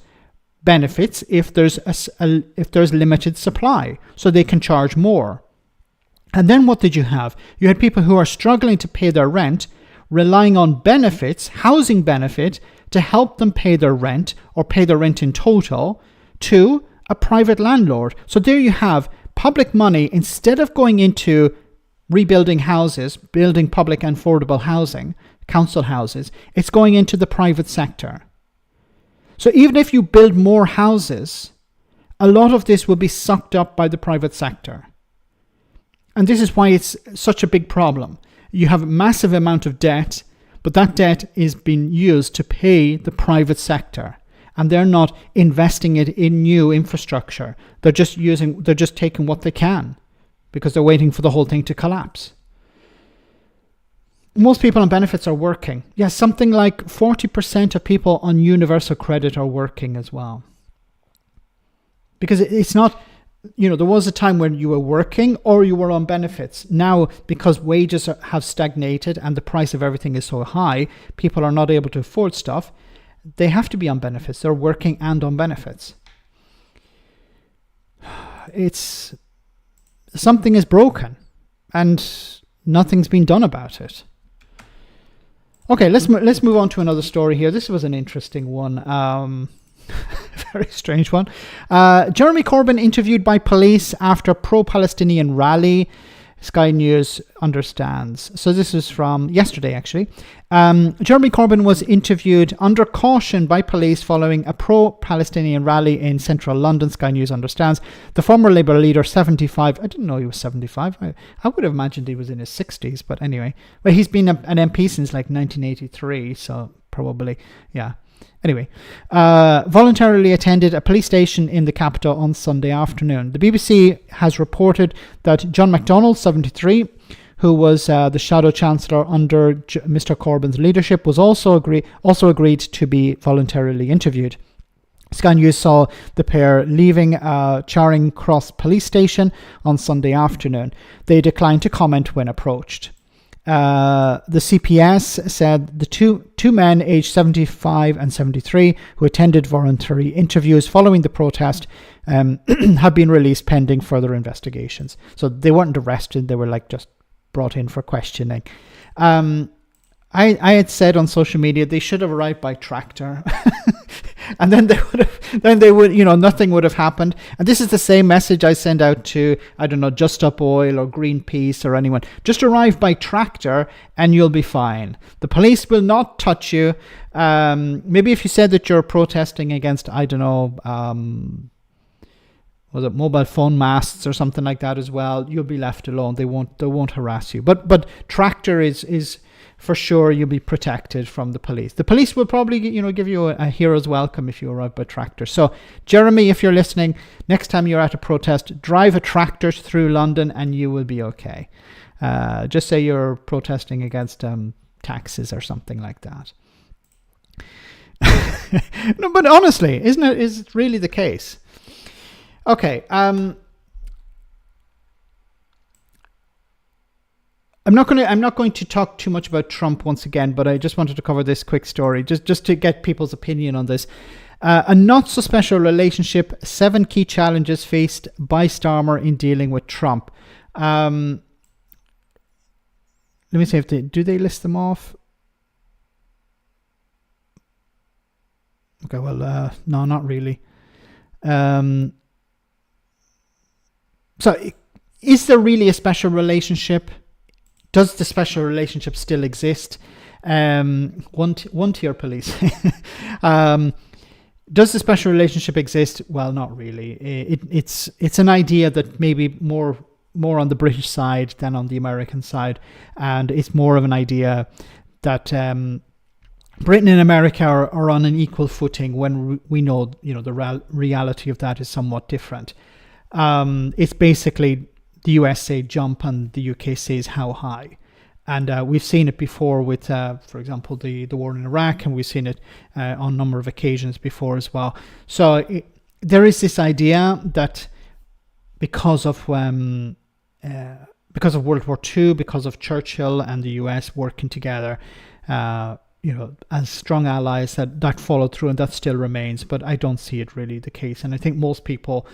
benefits if there's limited supply, so they can charge more. And then what did you have? You had people who are struggling to pay their rent, relying on benefits, housing benefit, to help them pay their rent or pay their rent in total to a private landlord. So there you have public money, instead of going into rebuilding houses, building public and affordable housing, council houses, it's going into the private sector. So even if you build more houses, a lot of this will be sucked up by the private sector. And this is why it's such a big problem. You have a massive amount of debt, but that debt is being used to pay the private sector. And they're not investing it in new infrastructure. They're just taking what they can because they're waiting for the whole thing to collapse. Most people on benefits are working. Yes, something like 40% of people on universal credit are working as well. because it's not, there was a time when you were working or you were on benefits. Now, because wages have stagnated and the price of everything is so high, people are not able to afford stuff. They have to be on benefits. They're working and on benefits. Something is broken and nothing's been done about it. Okay, let's move on to another story here. This was an interesting one. Very strange one. Jeremy Corbyn interviewed by police after pro-Palestinian rally. Sky News understands. So this is from yesterday, actually. Jeremy Corbyn was interviewed under caution by police following a pro-Palestinian rally in central London. Sky News understands. The former Labour leader, 75, I didn't know he was 75. I would have imagined he was in his 60s, but anyway. Well, he's been an MP since like 1983, so probably, yeah. Anyway, voluntarily attended a police station in the capital on Sunday afternoon. The BBC has reported that John MacDonald, 73, who was the Shadow Chancellor under Mr. Corbyn's leadership, was also agreed to be voluntarily interviewed. Sky News saw the pair leaving Charing Cross police station on Sunday afternoon. They declined to comment when approached. The CPS said the two men aged 75 and 73 who attended voluntary interviews following the protest have been released pending further investigations. So they weren't arrested, they were like just brought in for questioning. I had said on social media they should have arrived by tractor. And then they would, nothing would have happened. And this is the same message I send out to, I don't know, Just Up Oil or Greenpeace or anyone. Just arrive by tractor and you'll be fine. The police will not touch you. Maybe if you said that you're protesting against, I don't know, was it mobile phone masts or something like that as well, you'll be left alone. They won't harass you. But tractor is for sure you'll be protected from the police. The police will probably, give you a hero's welcome if you arrive by tractor. So, Jeremy, if you're listening, next time you're at a protest, drive a tractor through London and you will be okay. Just say you're protesting against taxes or something like that. No, but honestly, is it really the case? Okay. I'm not going to talk too much about Trump once again, but I just wanted to cover this quick story just to get people's opinion on this. A not so special relationship, 7 key challenges faced by Starmer in dealing with Trump. Let me see if do they list them off? Okay, well, no, not really. So is there really a special relationship? Does the special relationship still exist? One tier police. Does the special relationship exist? Well, not really. It's an idea that maybe more on the British side than on the American side, and it's more of an idea that Britain and America are on an equal footing when we know the reality of that is somewhat different. It's basically the US say jump and the UK says how high. And we've seen it before with, for example, the war in Iraq, and we've seen it on a number of occasions before as well. So there is this idea that because of World War II, because of Churchill and the US working together, as strong allies, that followed through, and that still remains. But I don't see it really the case. And I think most people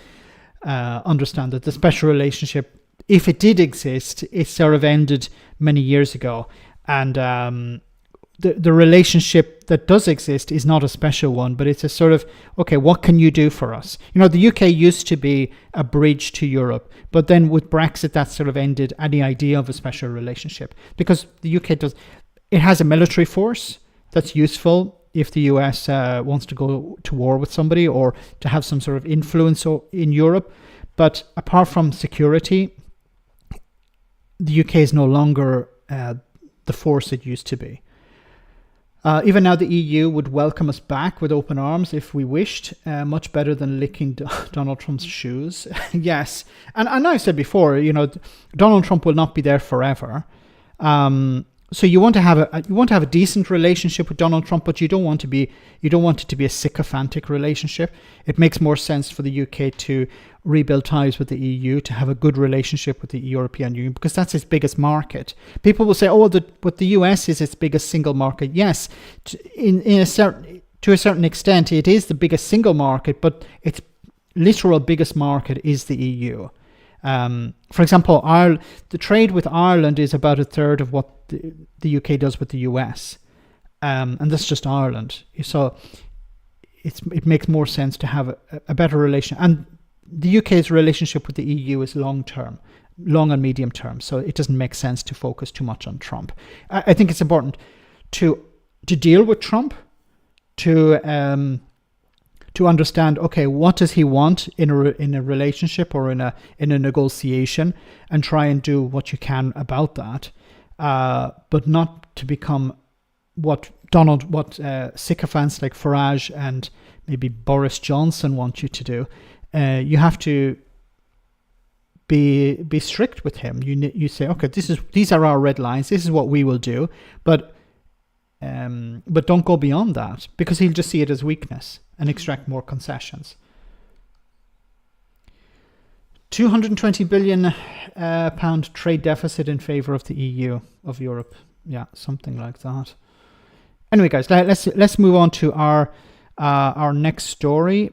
understand that the special relationship, if it did exist, it sort of ended many years ago. And the relationship that does exist is not a special one, but it's a sort of, okay, what can you do for us? The UK used to be a bridge to Europe, but then with Brexit, that sort of ended any idea of a special relationship, because the UK has a military force that's useful if the US wants to go to war with somebody or to have some sort of influence in Europe. But apart from security, the UK is no longer the force it used to be. Even now, the EU would welcome us back with open arms if we wished, much better than licking Donald Trump's shoes. Yes. And I've said before, Donald Trump will not be there forever. So you want to have a decent relationship with Donald Trump, but you don't want it to be a sycophantic relationship. It makes more sense for the UK to rebuild ties with the EU, to have a good relationship with the European Union, because that's its biggest market. People will say, "Oh, but the US is its biggest single market." Yes, to a certain extent, it is the biggest single market, but its literal biggest market is the EU. For example, the trade with Ireland is about a third of what the UK does with the US, and that's just Ireland. So it makes more sense to have a better relation. And the UK's relationship with the EU is long and medium term. So it doesn't make sense to focus too much on Trump. I think it's important to deal with Trump, to understand, okay, what does he want in a relationship or in a negotiation, and try and do what you can about that, but not to become what sycophants like Farage and maybe Boris Johnson want you to do. You have to be strict with him. You say, okay, these are our red lines. This is what we will do, but don't go beyond that, because he'll just see it as weakness and extract more concessions. 220 billion pound trade deficit in favour of the EU, of Europe. Yeah, something like that. Anyway, guys, let's move on to our next story.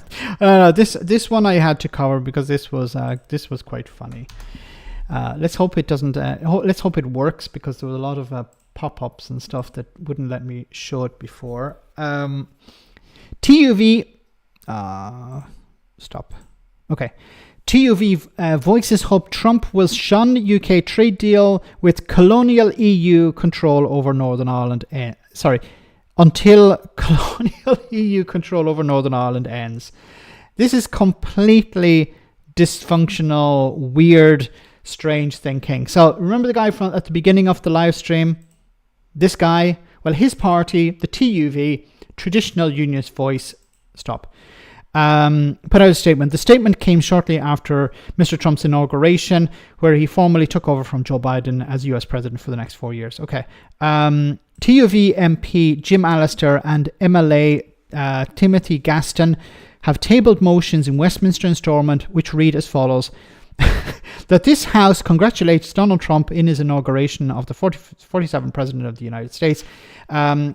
This one I had to cover because this was quite funny. Let's hope it doesn't. Let's hope it works, because there was a lot of pop-ups and stuff that wouldn't let me show it before. TUV. Stop. Okay. TUV voices hope Trump will shun UK trade deal with colonial EU control over Northern Ireland. Until colonial EU control over Northern Ireland ends. This is completely dysfunctional, weird, strange thinking. So remember the guy at the beginning of the live stream? This guy, well, his party, the TUV, Traditional Unionist Voice, put out a statement. The statement came shortly after Mr. Trump's inauguration, where he formally took over from Joe Biden as US president for the next 4 years. Okay. TUV MP Jim Allister and MLA Timothy Gaston have tabled motions in Westminster and Stormont which read as follows. That this House congratulates Donald Trump in his inauguration of the 47th President of the United States,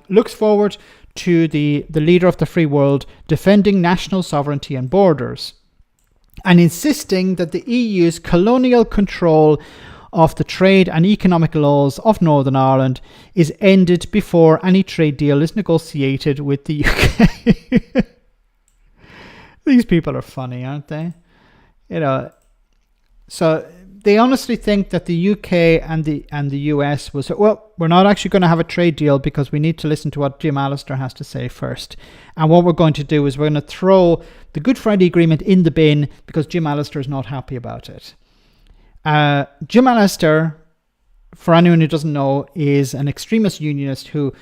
looks forward to the leader of the free world defending national sovereignty and borders, and insisting that the EU's colonial control of the trade and economic laws of Northern Ireland is ended before any trade deal is negotiated with the UK. These people are funny, aren't they? So they honestly think that the UK and the US will say, well, we're not actually going to have a trade deal because we need to listen to what Jim Allister has to say first. And what we're going to do is we're going to throw the Good Friday Agreement in the bin because Jim Allister is not happy about it. Jim Allister, for anyone who doesn't know, is an extremist unionist who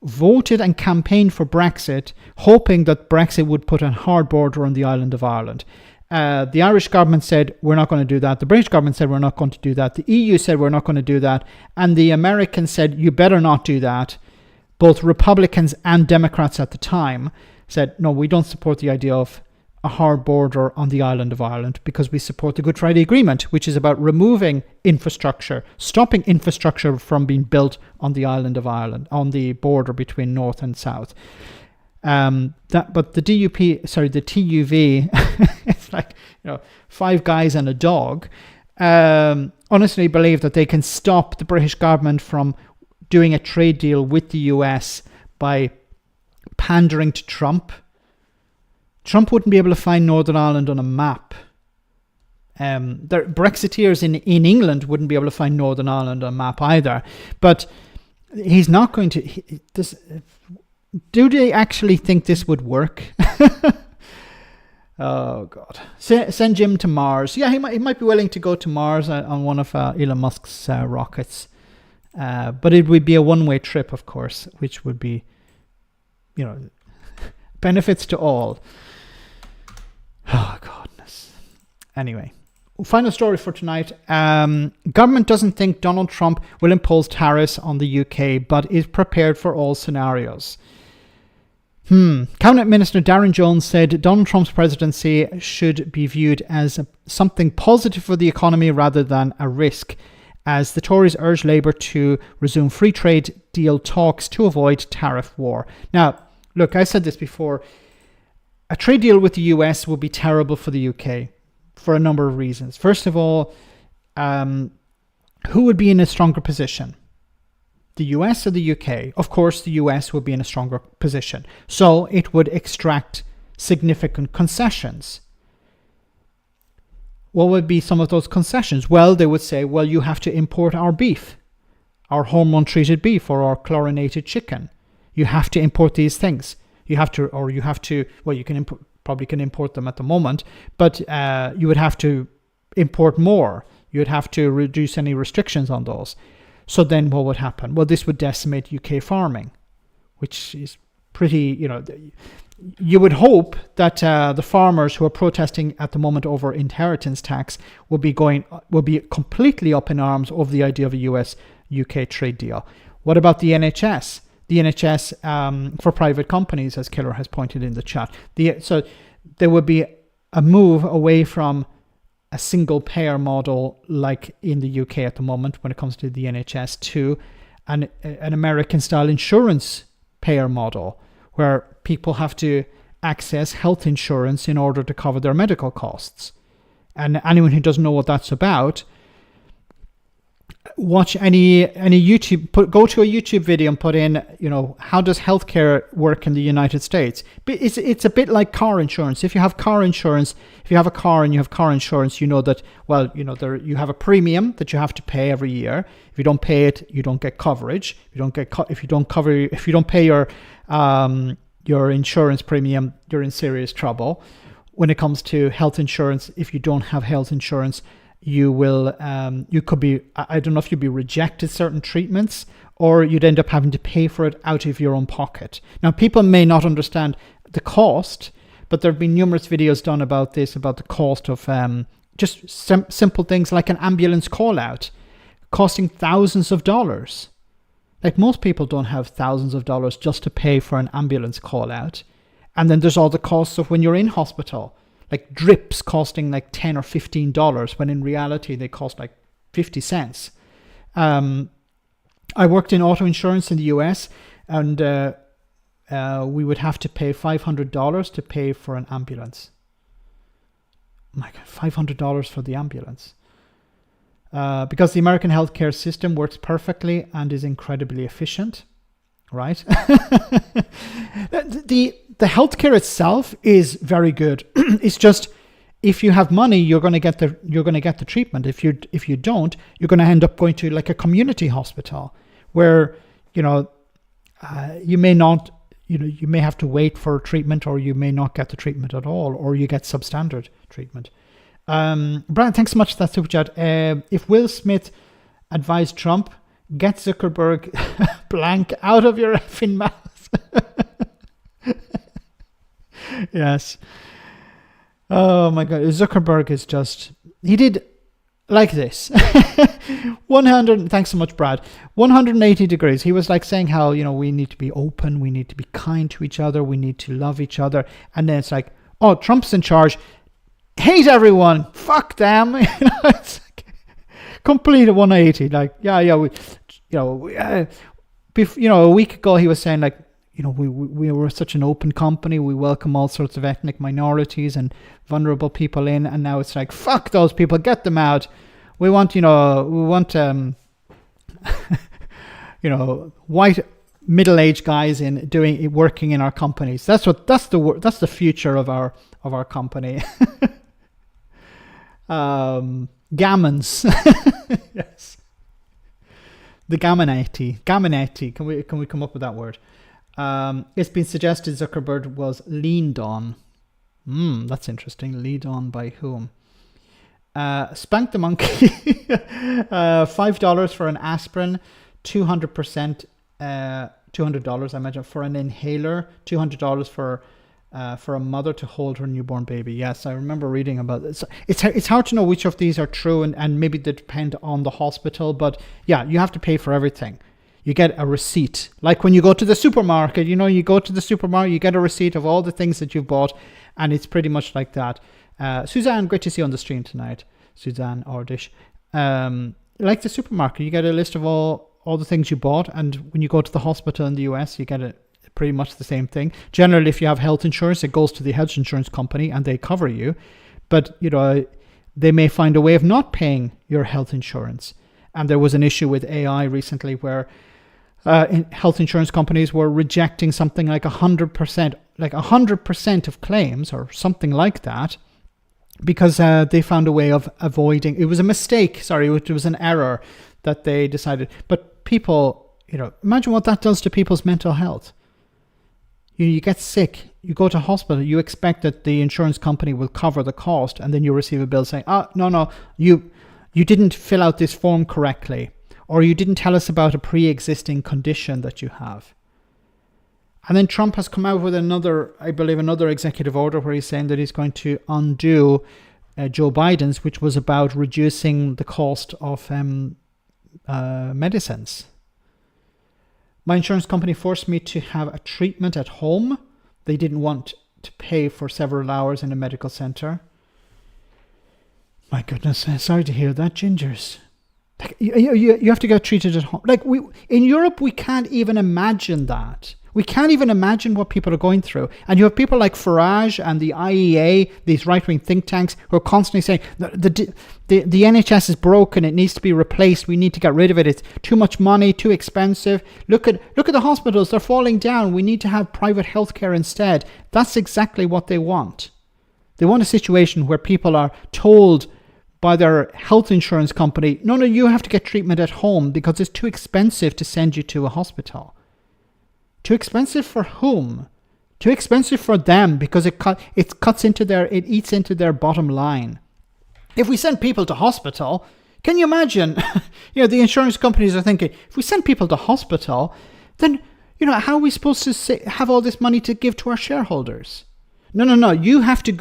voted and campaigned for Brexit, hoping that Brexit would put a hard border on the island of Ireland. The Irish government said, we're not going to do that. The British government said, we're not going to do that. The EU said, we're not going to do that. And the Americans said, you better not do that. Both Republicans and Democrats at the time said, no, we don't support the idea of a hard border on the island of Ireland because we support the Good Friday Agreement, which is about removing infrastructure, stopping infrastructure from being built on the island of Ireland, on the border between North and South. But the TUV, it's like, five guys and a dog, honestly believe that they can stop the British government from doing a trade deal with the US by pandering to Trump. Trump wouldn't be able to find Northern Ireland on a map. The Brexiteers in England wouldn't be able to find Northern Ireland on a map either. But he's not going to... Do they actually think this would work? Oh, God. Send Jim to Mars. Yeah, he might be willing to go to Mars on one of Elon Musk's rockets. But it would be a one-way trip, of course, which would be, benefits to all. Oh, goodness. Anyway, final story for tonight. Government doesn't think Donald Trump will impose tariffs on the UK, but is prepared for all scenarios. Cabinet Minister Darren Jones said Donald Trump's presidency should be viewed as something positive for the economy rather than a risk, as the Tories urge Labour to resume free trade deal talks to avoid tariff war. Now, look, I said this before. A trade deal with the US would be terrible for the UK for a number of reasons. First of all, who would be in a stronger position? The US or the UK? Of course, the US would be in a stronger position. So it would extract significant concessions. What would be some of those concessions? Well, they would say, well, you have to import our beef, our hormone-treated beef or our chlorinated chicken. You have to import these things. You can probably import them at the moment, but you would have to import more. You would have to reduce any restrictions on those. So then what would happen? Well, this would decimate UK farming, which is pretty, you would hope that the farmers who are protesting at the moment over inheritance tax will be completely up in arms over the idea of a US-UK trade deal. What about the NHS? The NHS for private companies, as Killer has pointed in the chat. So there would be a move away from a single payer model like in the UK at the moment when it comes to the NHS to an American style insurance payer model where people have to access health insurance in order to cover their medical costs. And anyone who doesn't know what that's about, watch any YouTube, go to a YouTube video and put in, how does healthcare work in the United States? It's a bit like car insurance. If you have car insurance, if you have a car and you have car insurance, you know that, you have a premium that you have to pay every year. If you don't pay it, you don't get coverage. If you don't pay your insurance premium, you're in serious trouble. When it comes to health insurance, if you don't have health insurance, you could be, I don't know if you'd be rejected certain treatments or you'd end up having to pay for it out of your own pocket. Now, people may not understand the cost, but there have been numerous videos done about this, about the cost of just simple things like an ambulance call out costing thousands of dollars. Like most people don't have thousands of dollars just to pay for an ambulance call out. And then there's all the costs of when you're in hospital. Like drips costing like $10 or $15 when in reality they cost like 50 cents. I worked in auto insurance in the US and we would have to pay $500 to pay for an ambulance. My God, $500 for the ambulance. Because the American healthcare system works perfectly and is incredibly efficient, right? The healthcare itself is very good. It's just if you have money, you're going to get the treatment. If you don't, you're going to end up going to like a community hospital where you may not, you may have to wait for treatment, or you may not get the treatment at all, or you get substandard treatment. Brian, thanks so much for that super chat. If Will Smith advised Trump, get Zuckerberg blank out of your effing mouth. Yes. Oh my God. Zuckerberg is just, he did like this. 100, thanks so much, Brad. 180 degrees. He was like saying how, we need to be open. We need to be kind to each other. We need to love each other. And then it's like, oh, Trump's in charge. Hate everyone. Fuck them. It's like complete 180. Like, a week ago he was saying like, we were such an open company. We welcome all sorts of ethnic minorities and vulnerable people in. And now it's like, fuck those people, get them out. We want, white middle-aged guys working in our companies. That's the future of our company. Gammons. Yes. The Gammonetti. Can we come up with that word? It's been suggested Zuckerberg was leaned on. That's interesting. Leaned on by whom? Spank the Monkey. $5 for an aspirin. 200%. $200, I imagine, for an inhaler. $200 for for a mother to hold her newborn baby. Yes, I remember reading about this. It's hard to know which of these are true, and maybe they depend on the hospital. But yeah, you have to pay for everything. You get a receipt. Like when you go to the supermarket, you go to the supermarket, you get a receipt of all the things that you've bought, and it's pretty much like that. Suzanne, great to see you on the stream tonight. Suzanne Ordish. Like the supermarket, you get a list of all the things you bought, and when you go to the hospital in the US, you get pretty much the same thing. Generally, if you have health insurance, it goes to the health insurance company and they cover you. But, they may find a way of not paying your health insurance. And there was an issue with AI recently where health insurance companies were rejecting something like 100% of claims or something like that, because they found a way of avoiding. It was a mistake. Sorry, it was an error that they decided. But people, imagine what that does to people's mental health. You get sick, you go to hospital, you expect that the insurance company will cover the cost, and then you receive a bill saying, no, you didn't fill out this form correctly, or you didn't tell us about a pre-existing condition that you have. And then Trump has come out with another executive order where he's saying that he's going to undo Joe Biden's, which was about reducing the cost of medicines. My insurance company forced me to have a treatment at home. They didn't want to pay for several hours in a medical center. My goodness, sorry to hear that, Gingers. You have to get treated at home. In Europe, we can't even imagine that. We can't even imagine what people are going through. And you have people like Farage and the IEA, these right-wing think tanks, who are constantly saying the NHS is broken, it needs to be replaced, we need to get rid of it, it's too much money, too expensive. Look at the hospitals, they're falling down, we need to have private healthcare instead. That's exactly what they want. They want a situation where people are told by their health insurance company, no, you have to get treatment at home because it's too expensive to send you to a hospital. Too expensive for whom? Too expensive for them because it eats into their bottom line. If we send people to hospital, can you imagine? The insurance companies are thinking, if we send people to hospital, then how are we supposed to have all this money to give to our shareholders? No. You have to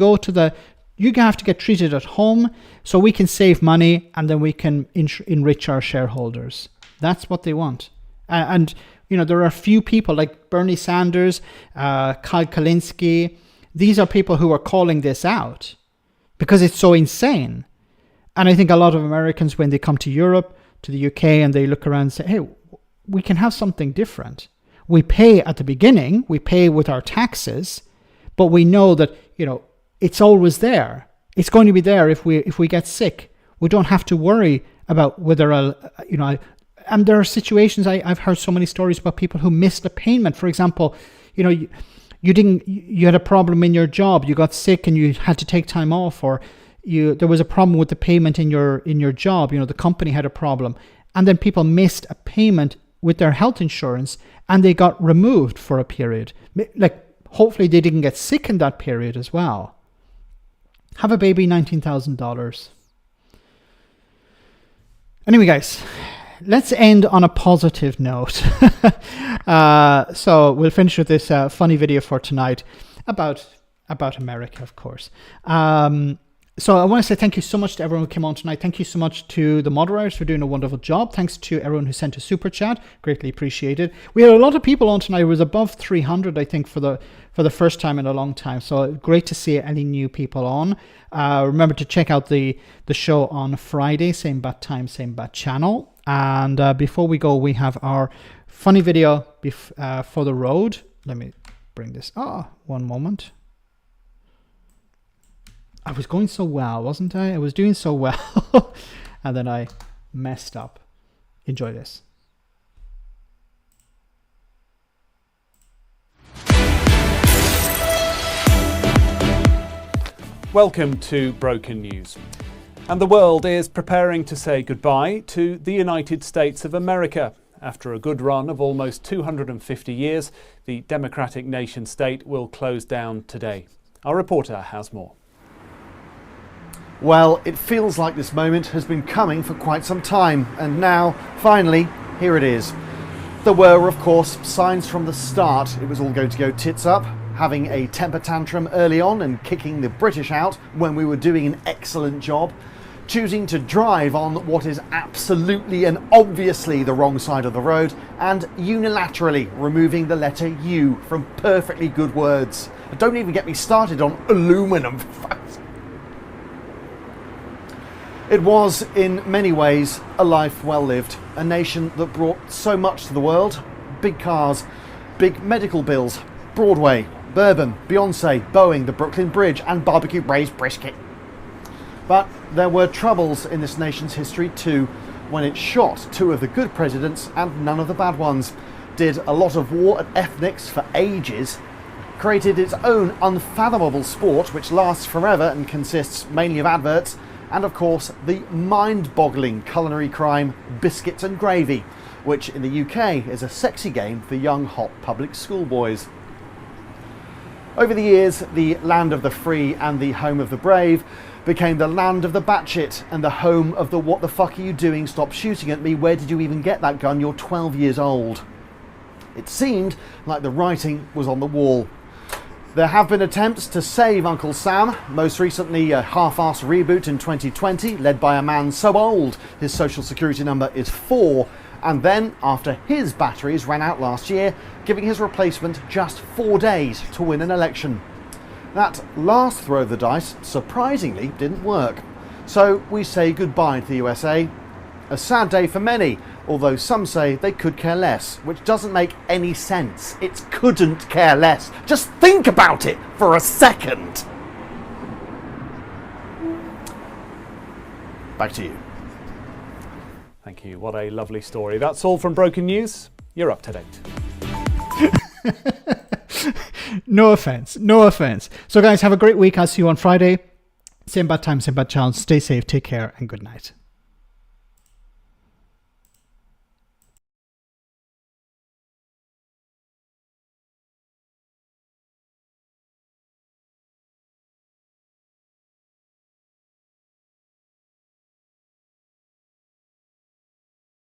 get treated at home so we can save money and then we can enrich our shareholders. That's what they want. And there are a few people like Bernie Sanders, Kyle Kalinske. These are people who are calling this out because it's so insane. And I think a lot of Americans, when they come to Europe, to the UK, and they look around and say, hey, we can have something different. We pay at the beginning, we pay with our taxes, but we know that, it's always there. It's going to be there if we get sick. We don't have to worry about whether and there are situations, I've heard so many stories about people who missed a payment. For example, you had a problem in your job, you got sick and you had to take time off, or there was a problem with the payment in your job, the company had a problem, and then people missed a payment with their health insurance and they got removed for a period. Hopefully they didn't get sick in that period as well. Have a baby, $19,000. Anyway, guys, let's end on a positive note. So we'll finish with this funny video for tonight about America, of course. So I want to say thank you so much to everyone who came on tonight. Thank you so much to the moderators for doing a wonderful job. Thanks to everyone who sent a super chat. Greatly appreciated. We had a lot of people on tonight. It was above 300, I think, for the first time in a long time. So great to see any new people on. Remember to check out the show on Friday, same bat time, same bat channel. And before we go, we have our funny video for the road. Let me bring this. One moment. I was going so well, wasn't I? I was doing so well. And then I messed up. Enjoy this. Welcome to Broken News. And the world is preparing to say goodbye to the United States of America. After a good run of almost 250 years, the democratic nation state will close down today. Our reporter has more. Well, it feels like this moment has been coming for quite some time, and now, finally, here it is. There were, of course, signs from the start it was all going to go tits up, having a temper tantrum early on and kicking the British out when we were doing an excellent job, choosing to drive on what is absolutely and obviously the wrong side of the road, and unilaterally removing the letter U from perfectly good words. Don't even get me started on aluminum. It was, in many ways, a life well lived. A nation that brought so much to the world. Big cars, big medical bills, Broadway, Bourbon, Beyonce, Boeing, the Brooklyn Bridge, and barbecue braised brisket. But there were troubles in this nation's history too, when it shot 2 of the good presidents and none of the bad ones, did a lot of war at ethnics for ages, created its own unfathomable sport which lasts forever and consists mainly of adverts, and of course the mind-boggling culinary crime biscuits and gravy, which in the UK is a sexy game for young hot public schoolboys. Over the years, the land of the free and the home of the brave became the land of the batshit and the home of the what the fuck are you doing, stop shooting at me, where did you even get that gun, you're 12 years old. It seemed like the writing was on the wall. There have been attempts to save Uncle Sam, most recently a half-assed reboot in 2020 led by a man so old his social security number is 4, and then, after his batteries ran out last year, giving his replacement just 4 days to win an election. That last throw of the dice, surprisingly, didn't work. So we say goodbye to the USA. A sad day for many, although some say they could care less, which doesn't make any sense. It couldn't care less. Just think about it for a second. Back to you. Thank you. What a lovely story. That's all from Broken News. You're up to date. No offense. No offense. So guys, have a great week. I'll see you on Friday. Same bad time, same bad chance. Stay safe, take care, and good night.